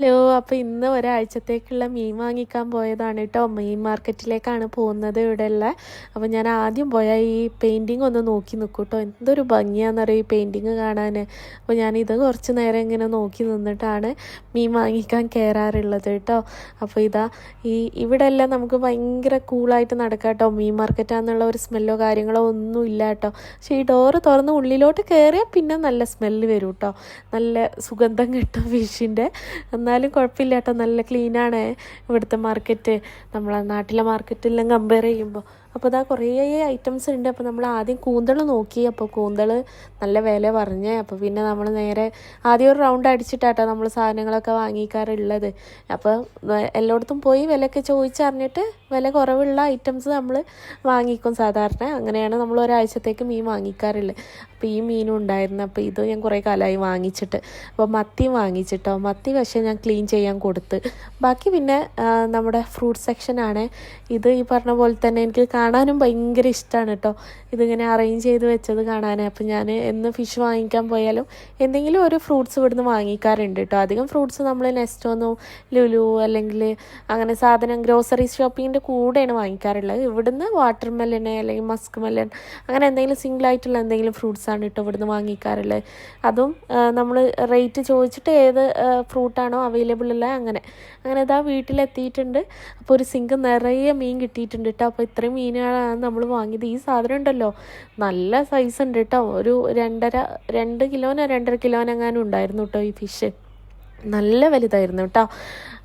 Hello, അപ്പോൾ ഇന്ന് ഒരാഴ്ചത്തേക്കുള്ള മീൻ വാങ്ങിക്കാൻ പോയതാണ് കേട്ടോ. മീൻ മാർക്കറ്റിലേക്കാണ് പോകുന്നത് ഇവിടെയുള്ള. അപ്പോൾ ഞാൻ ആദ്യം പോയാൽ ഈ പെയിൻറ്റിങ് ഒന്ന് നോക്കി നിൽക്കും കേട്ടോ. എന്തൊരു ഭംഗിയാണെന്നറിയോ ഈ പെയിൻറ്റിങ് കാണാൻ. അപ്പോൾ ഞാനിത് കുറച്ച് നേരം ഇങ്ങനെ നോക്കി നിന്നിട്ടാണ് മീൻ വാങ്ങിക്കാൻ കയറാറുള്ളത് കേട്ടോ. അപ്പോൾ ഇവിടെ എല്ലാം നമുക്ക് ഭയങ്കര കൂളായിട്ട് നടക്കാം കേട്ടോ. മീൻ മാർക്കറ്റാന്നുള്ള ഒരു സ്മെല്ലോ കാര്യങ്ങളോ ഒന്നും ഇല്ല കേട്ടോ. പക്ഷേ ഈ ഡോറ് തുറന്ന് ഉള്ളിലോട്ട് കയറിയാൽ പിന്നെ നല്ല സ്മെല്ല് വരും കേട്ടോ. നല്ല സുഗന്ധം കിട്ടും ഫിഷിൻ്റെ. എന്നാലും കുഴപ്പമില്ല കേട്ടോ, നല്ല ക്ലീനാണ് ഇവിടുത്തെ മാർക്കറ്റ് നമ്മളെ നാട്ടിലെ മാർക്കറ്റെല്ലാം കമ്പയർ ചെയ്യുമ്പോൾ. അപ്പോൾ കുറേ ഐറ്റംസ് ഉണ്ട്. അപ്പോൾ നമ്മൾ ആദ്യം കൂന്തൾ നോക്കി. അപ്പോൾ കൂന്തൾ നല്ല വില പറഞ്ഞേ. അപ്പോൾ പിന്നെ നമ്മൾ നേരെ ആദ്യം ഒരു റൗണ്ട് അടിച്ചിട്ടാട്ടോ നമ്മൾ സാധനങ്ങളൊക്കെ വാങ്ങിക്കാറുള്ളത്. അപ്പോൾ എല്ലായിടത്തും പോയി വിലയൊക്കെ ചോദിച്ചറിഞ്ഞിട്ട് വില കുറവുള്ള ഐറ്റംസ് നമ്മൾ വാങ്ങിക്കും സാധാരണ. അങ്ങനെയാണ് നമ്മൾ ഒരാഴ്ചത്തേക്ക് മീൻ വാങ്ങിക്കാറുള്ളത്. അപ്പോൾ ഈ മീനും ഉണ്ടായിരുന്നു. അപ്പോൾ ഇത് ഞാൻ കുറേ കാലമായി വാങ്ങിച്ചിട്ട്. അപ്പോൾ മത്തി വാങ്ങിച്ചിട്ടോ. മത്തി പക്ഷേ ഞാൻ ക്ലീൻ ചെയ്യാൻ കൊടുത്ത്. ബാക്കി പിന്നെ നമ്മുടെ ഫ്രൂട്ട് സെക്ഷനാണ്. ഇത് ഈ പറഞ്ഞ പോലെ തന്നെ എനിക്ക് കാണാനും ഭയങ്കര ഇഷ്ടമാണ് കേട്ടോ. ഇതിങ്ങനെ അറേഞ്ച് ചെയ്ത് വെച്ചത് കാണാൻ. അപ്പോൾ ഞാൻ എന്ന് ഫിഷ് വാങ്ങിക്കാൻ പോയാലും എന്തെങ്കിലും ഒരു ഫ്രൂട്ട്സ് ഇവിടുന്ന് വാങ്ങിക്കാറുണ്ട് കേട്ടോ. അധികം ഫ്രൂട്ട്സ് നമ്മൾ നെസ്റ്റോന്നോ ലുലു അല്ലെങ്കിൽ അങ്ങനെ സാധനം ഗ്രോസറി ഷോപ്പിങ്ങിൻ്റെ കൂടെയാണ് വാങ്ങിക്കാറുള്ളത്. ഇവിടുന്ന് വാട്ടർ മെലന് അല്ലെങ്കിൽ മസ്ക് മെലൻ അങ്ങനെ എന്തെങ്കിലും സിംഗിളായിട്ടുള്ള എന്തെങ്കിലും ഫ്രൂട്ട്സാണ് കേട്ടോ ഇവിടുന്ന് വാങ്ങിക്കാറുള്ളത്. അതും നമ്മൾ റേറ്റ് ചോദിച്ചിട്ട് ഏത് ഫ്രൂട്ടാണോ അവൈലബിൾ ഉള്ള അങ്ങനെ വീട്ടിലെത്തിയിട്ടുണ്ട്. അപ്പോൾ ഒരു സിങ്ക് നിറയെ മീൻ കിട്ടിയിട്ടുണ്ട് കേട്ടോ. അപ്പോൾ ഇത്രയും മീനുകളാണ് നമ്മൾ വാങ്ങിയത്. ഈ സാധനം ഉണ്ടല്ലോ നല്ല സൈസ് ഉണ്ട് കേട്ടോ. ഒരു 2 കിലോനോ 2.5 കിലോനോ എങ്ങാനും ഉണ്ടായിരുന്നു കേട്ടോ ഈ ഫിഷ്. നല്ല വലുതായിരുന്നു കേട്ടോ.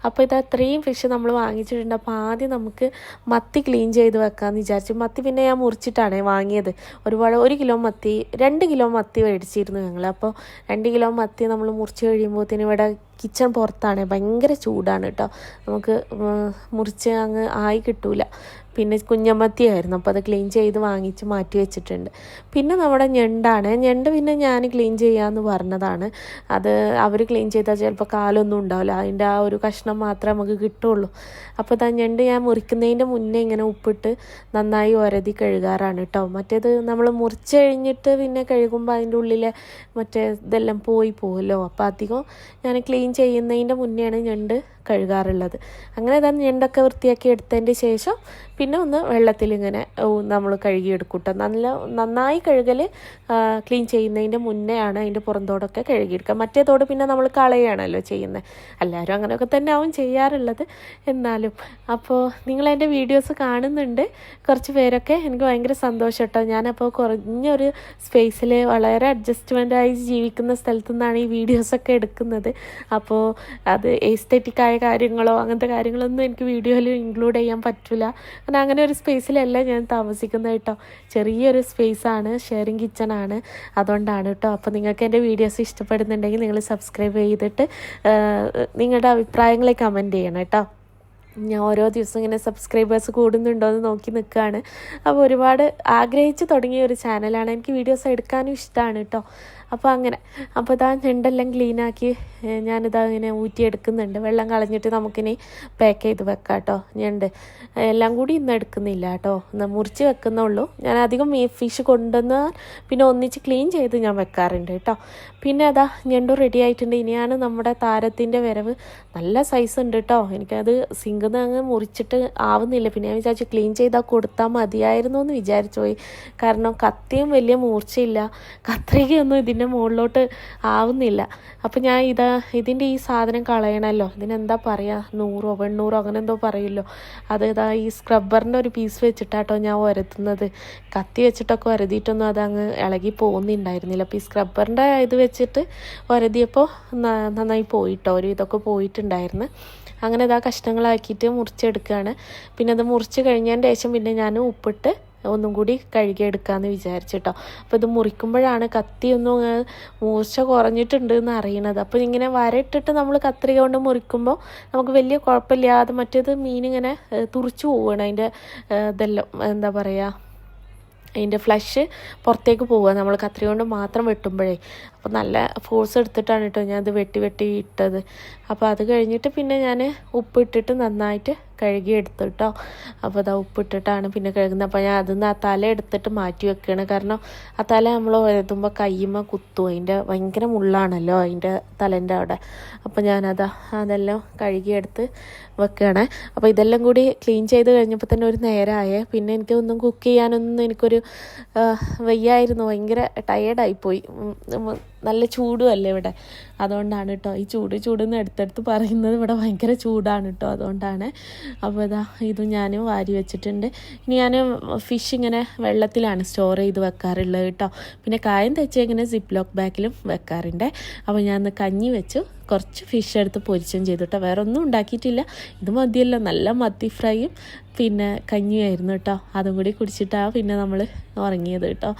അപ്പോൾ അത്രയും ഫിഷ് നമ്മൾ വാങ്ങിച്ചിട്ടുണ്ട്. അപ്പോൾ ആദ്യം നമുക്ക് മത്തി ക്ലീൻ ചെയ്ത് വെക്കാമെന്ന് വിചാരിച്ചു. മത്തി പിന്നെ ഞാൻ മുറിച്ചിട്ടാണ് വാങ്ങിയത്. 1 കിലോ മത്തി 2 കിലോ മത്തി മേടിച്ചിരുന്നു ഞങ്ങൾ. അപ്പോൾ 2 കിലോ മത്തി നമ്മൾ മുറിച്ച് കഴിയുമ്പോഴത്തേന് ഇവിടെ കിച്ചൺ പുറത്താണ്, ഭയങ്കര ചൂടാണ് കേട്ടോ. നമുക്ക് മുറിച്ച് അങ്ങ് ആയി കിട്ടൂല. പിന്നെ കുഞ്ഞമത്തിയായിരുന്നു. അപ്പോൾ അത് ക്ലീൻ ചെയ്ത് വാങ്ങിച്ച് മാറ്റി വെച്ചിട്ടുണ്ട്. പിന്നെ നമ്മുടെ ഞണ്ടാണ്. ഞണ്ട് പിന്നെ ഞാൻ ക്ലീൻ ചെയ്യാമെന്ന് പറഞ്ഞതാണ്. അത് അവർ ക്ലീൻ ചെയ്താൽ ചിലപ്പോൾ കാലൊന്നും ഉണ്ടാവില്ല. അതിൻ്റെ ആ ഒരു കഷ്ണം മാത്രമേ നമുക്ക് കിട്ടുള്ളൂ. അപ്പോൾ ഞണ്ട് ഞാൻ മുറിക്കുന്നതിൻ്റെ മുന്നേ ഇങ്ങനെ ഉപ്പിട്ട് നന്നായി ഒരതി കഴുകാറാണ് കേട്ടോ. മറ്റേത് നമ്മൾ മുറിച്ച് കഴിഞ്ഞിട്ട് പിന്നെ കഴുകുമ്പോൾ അതിൻ്റെ ഉള്ളിലെ ഇതെല്ലാം പോകുമല്ലോ. അപ്പോൾ അധികം ഞാൻ ക്ലീൻ ചെയ്യുന്നതിൻ്റെ മുന്നെയാണ് ഞണ്ട് കഴുകാറുള്ളത്. അങ്ങനെ ഞണ്ടൊക്കെ വൃത്തിയാക്കി എടുത്തതിൻ്റെ ശേഷം പിന്നെ ഒന്ന് വെള്ളത്തിലിങ്ങനെ നമ്മൾ കഴുകിയെടുക്കും കേട്ടോ. നന്നായി കഴുകൽ ക്ലീൻ ചെയ്യുന്നതിൻ്റെ മുന്നേ ആണ് അതിൻ്റെ പുറന്തോടൊക്കെ കഴുകിയെടുക്കുക. മറ്റേതോട് പിന്നെ നമ്മൾ കളയുകയാണല്ലോ ചെയ്യുന്നത്. എല്ലാവരും അങ്ങനെയൊക്കെ തന്നെ ആവും ചെയ്യാറുള്ളത്. എന്നാലും അപ്പോൾ നിങ്ങളെൻ്റെ വീഡിയോസ് കാണുന്നുണ്ട് കുറച്ച് പേരൊക്കെ. എനിക്ക് ഭയങ്കര സന്തോഷം കേട്ടോ. ഞാനപ്പോൾ കുറഞ്ഞൊരു സ്പേസിൽ വളരെ അഡ്ജസ്റ്റ്മെൻറ്റായി ജീവിക്കുന്ന സ്ഥലത്തു നിന്നാണ് ഈ വീഡിയോസൊക്കെ എടുക്കുന്നത്. അപ്പോൾ അത് എസ്തെറ്റിക്കായ കാര്യങ്ങളോ അങ്ങനത്തെ കാര്യങ്ങളൊന്നും എനിക്ക് വീഡിയോയിൽ ഇൻക്ലൂഡ് ചെയ്യാൻ പറ്റില്ല. കാരണം അങ്ങനെ ഒരു സ്പേസിലല്ല ഞാൻ താമസിക്കുന്നത് കേട്ടോ. ചെറിയൊരു സ്പേസാണ്, ഷെയറിങ് കിച്ചണാണ്. അതുകൊണ്ടാണ് കേട്ടോ. അപ്പോൾ നിങ്ങൾക്ക് എൻ്റെ വീഡിയോസ് ഇഷ്ടപ്പെടുന്നുണ്ടെങ്കിൽ നിങ്ങൾ സബ്സ്ക്രൈബ് ചെയ്തിട്ട് നിങ്ങളുടെ അഭിപ്രായങ്ങൾ കമൻറ്റ് ചെയ്യണം കേട്ടോ. ഞാൻ ഓരോ ദിവസം ഇങ്ങനെ സബ്സ്ക്രൈബേഴ്സ് കൂടുന്നുണ്ടോ എന്ന് നോക്കി നിൽക്കുകയാണ്. അപ്പോൾ ഒരുപാട് ആഗ്രഹിച്ച് തുടങ്ങിയ ഒരു ചാനലാണ്. എനിക്ക് വീഡിയോസ് എടുക്കാനും ഇഷ്ടമാണ് കേട്ടോ. അപ്പോൾ ഞണ്ടെല്ലാം ക്ലീനാക്കി ഇങ്ങനെ ഊറ്റിയെടുക്കുന്നുണ്ട്. വെള്ളം കളഞ്ഞിട്ട് നമുക്കിനി പാക്ക് ചെയ്ത് വെക്കാം കേട്ടോ. ഞണ്ട് എല്ലാം കൂടി ഇന്ന് എടുക്കുന്നില്ല കേട്ടോ, ഇന്ന് മുറിച്ച് വെക്കുന്നുള്ളൂ. ഞാൻ അധികം ഫിഷ് കൊണ്ടുവന്ന് പിന്നെ ഒന്നിച്ച് ക്ലീൻ ചെയ്ത് ഞാൻ വെക്കാറുണ്ട് കേട്ടോ. പിന്നെ ഞണ്ടും റെഡി ആയിട്ടുണ്ട്. ഇനിയാണ് നമ്മുടെ താരത്തിൻ്റെ വരവ്. നല്ല സൈസ് ഉണ്ട് കേട്ടോ. എനിക്കത് സിങ്കിൽ നിന്ന് അങ്ങ് മുറിച്ചിട്ട് ആവുന്നില്ല. പിന്നെ ഞാൻ വിചാരിച്ചു ക്ലീൻ ചെയ്താൽ കൊടുത്താൽ മതിയായിരുന്നു എന്ന് വിചാരിച്ചു പോയി. കാരണം കത്തിയും വലിയ മൂർച്ചയില്ല, കത്രികയൊന്നും ഇതിൻ്റെ മുകളിലോട്ട് ആവുന്നില്ല. അപ്പോൾ ഞാൻ ഇതിൻ്റെ ഈ സാധനം കളയണമല്ലോ. ഇതിനെന്താ പറയുക, 100 100 അങ്ങനെ എന്തോ പറയുമല്ലോ. അത് ഈ സ്ക്രബ്ബറിൻ്റെ ഒരു പീസ് വെച്ചിട്ടാട്ടോ ഞാൻ ഉരത്തുന്നത്. കത്തി വെച്ചിട്ടൊക്കെ ഉരതിയിട്ടൊന്നും അതങ്ങ് ഇളകി പോകുന്നുണ്ടായിരുന്നില്ല. അപ്പോൾ ഈ സ്ക്രബ്ബറിൻ്റെ ഇത് വെച്ചിട്ട് ഉരതിയപ്പോൾ നന്നായി പോയിട്ടോ, ഒരു ഇതൊക്കെ പോയിട്ടുണ്ടായിരുന്നു. അങ്ങനെ കഷ്ണങ്ങളാക്കിയിട്ട് മുറിച്ചെടുക്കുകയാണ്. പിന്നെ അത് മുറിച്ച് കഴിഞ്ഞതിൻ്റെ ശേഷം പിന്നെ ഞാൻ ഉപ്പിട്ട് ഒന്നും കൂടി കഴുകിയെടുക്കാമെന്ന് വിചാരിച്ചിട്ടോ. അപ്പോൾ ഇത് മുറിക്കുമ്പോഴാണ് കത്തിയൊന്നും മൂർച്ച കുറഞ്ഞിട്ടുണ്ട് എന്ന് അറിയണത്. അപ്പോൾ ഇങ്ങനെ വരയിട്ടിട്ട് നമ്മൾ കത്രിക കൊണ്ട് മുറിക്കുമ്പോൾ നമുക്ക് വലിയ കുഴപ്പമില്ലാതെ, മറ്റേത് മീനിങ്ങനെ തുറിച്ചു പോവുകയാണ്. അതിൻ്റെ ഇതെല്ലാം എന്താ പറയുക, അതിൻ്റെ ഫ്ലഷ് പുറത്തേക്ക് പോവുക നമ്മൾ കത്രിക കൊണ്ട് മാത്രം വെട്ടുമ്പോഴേ. അപ്പോൾ നല്ല ഫോഴ്സ് എടുത്തിട്ടാണ് കേട്ടോ ഞാൻ ഇത് വെട്ടി ഇട്ടത്. അപ്പോൾ അത് കഴിഞ്ഞിട്ട് പിന്നെ ഞാൻ ഉപ്പിട്ടിട്ട് നന്നായിട്ട് കഴുകിയെടുത്തു കേട്ടോ. അപ്പോൾ അതാ ഉപ്പിട്ടിട്ടാണ് പിന്നെ കഴുകുന്നത്. അപ്പോൾ ഞാൻ അതിൽ നിന്ന് ആ തല എടുത്തിട്ട് മാറ്റി വെക്കുകയാണ്. കാരണം ആ തല നമ്മൾ എഴുതുമ്പോൾ കയ്യുമ്മ കുത്തും, അതിൻ്റെ ഭയങ്കര മുള്ളാണല്ലോ അതിൻ്റെ തലേൻ്റെ അവിടെ. അപ്പോൾ അതെല്ലാം കഴുകിയെടുത്ത് വെക്കുകയാണ്. അപ്പോൾ ഇതെല്ലാം കൂടി ക്ലീൻ ചെയ്ത് കഴിഞ്ഞപ്പോൾ തന്നെ ഒരു നേരമായേ. പിന്നെ എനിക്കൊന്നും കുക്ക് ചെയ്യാനൊന്നും എനിക്കൊരു വയ്യായിരുന്നു, ഭയങ്കര ടയേർഡായിപ്പോയി. നല്ല ചൂടുമല്ലേ ഇവിടെ, അതുകൊണ്ടാണ് കേട്ടോ. ഈ ചൂടെന്ന് എടുത്തെടുത്ത് പറയുന്നത്, ഇവിടെ ഭയങ്കര ചൂടാണ് കേട്ടോ, അതുകൊണ്ടാണ്. അപ്പോൾ ഇത് ഞാൻ വാരി വെച്ചിട്ടുണ്ട്. ഇനി ഞാൻ ഫിഷ് ഇങ്ങനെ വെള്ളത്തിലാണ് സ്റ്റോർ ചെയ്ത് വെക്കാറുള്ളത് കേട്ടോ. പിന്നെ കായം തെച്ച് ഇങ്ങനെ സിപ്പ് ലോക്ക് ബാഗിലും വെക്കാറുണ്ട്. അപ്പോൾ ഞാൻ കഞ്ഞി വെച്ചു, കുറച്ച് ഫിഷ് എടുത്ത് പൊരിച്ചും ചെയ്തു കേട്ടോ. വേറെ ഒന്നും ഉണ്ടാക്കിയിട്ടില്ല, ഇത് മതിയല്ലോ. നല്ല മത്തി ഫ്രൈയും പിന്നെ കഞ്ഞിയായിരുന്നു കേട്ടോ. അതും കൂടി കുടിച്ചിട്ടാണ് പിന്നെ നമ്മൾ ഉറങ്ങിയത് കേട്ടോ.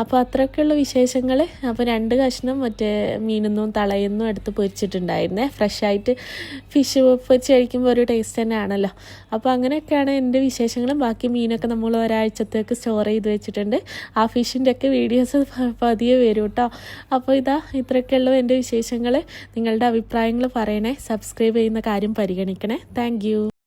അപ്പോൾ അത്രയൊക്കെയുള്ള വിശേഷങ്ങൾ. അപ്പോൾ 2 കഷ്ണം മറ്റേ മീനൊന്നും തളയൊന്നും എടുത്ത് പൊരിച്ചിട്ടുണ്ടായിരുന്നേ. ഫ്രഷായിട്ട് ഫിഷ് പൊരിച്ച് കഴിക്കുമ്പോൾ ഒരു ടേസ്റ്റ് തന്നെയാണല്ലോ. അപ്പോൾ അങ്ങനെയൊക്കെയാണ് എൻ്റെ വിശേഷങ്ങളും. ബാക്കി മീനൊക്കെ നമ്മൾ ഒരാഴ്ചത്തേക്ക് സ്റ്റോർ ചെയ്ത് വെച്ചിട്ടുണ്ട്. ആ ഫിഷിൻ്റെയൊക്കെ വീഡിയോസ് പതിയെ വരും കേട്ടോ. അപ്പോൾ ഇത്രയൊക്കെയുള്ള എൻ്റെ വിശേഷങ്ങൾ. നിങ്ങളുടെ അഭിപ്രായങ്ങൾ പറയണേ, സബ്സ്ക്രൈബ് ചെയ്യുന്ന കാര്യം പരിഗണിക്കണേ. താങ്ക്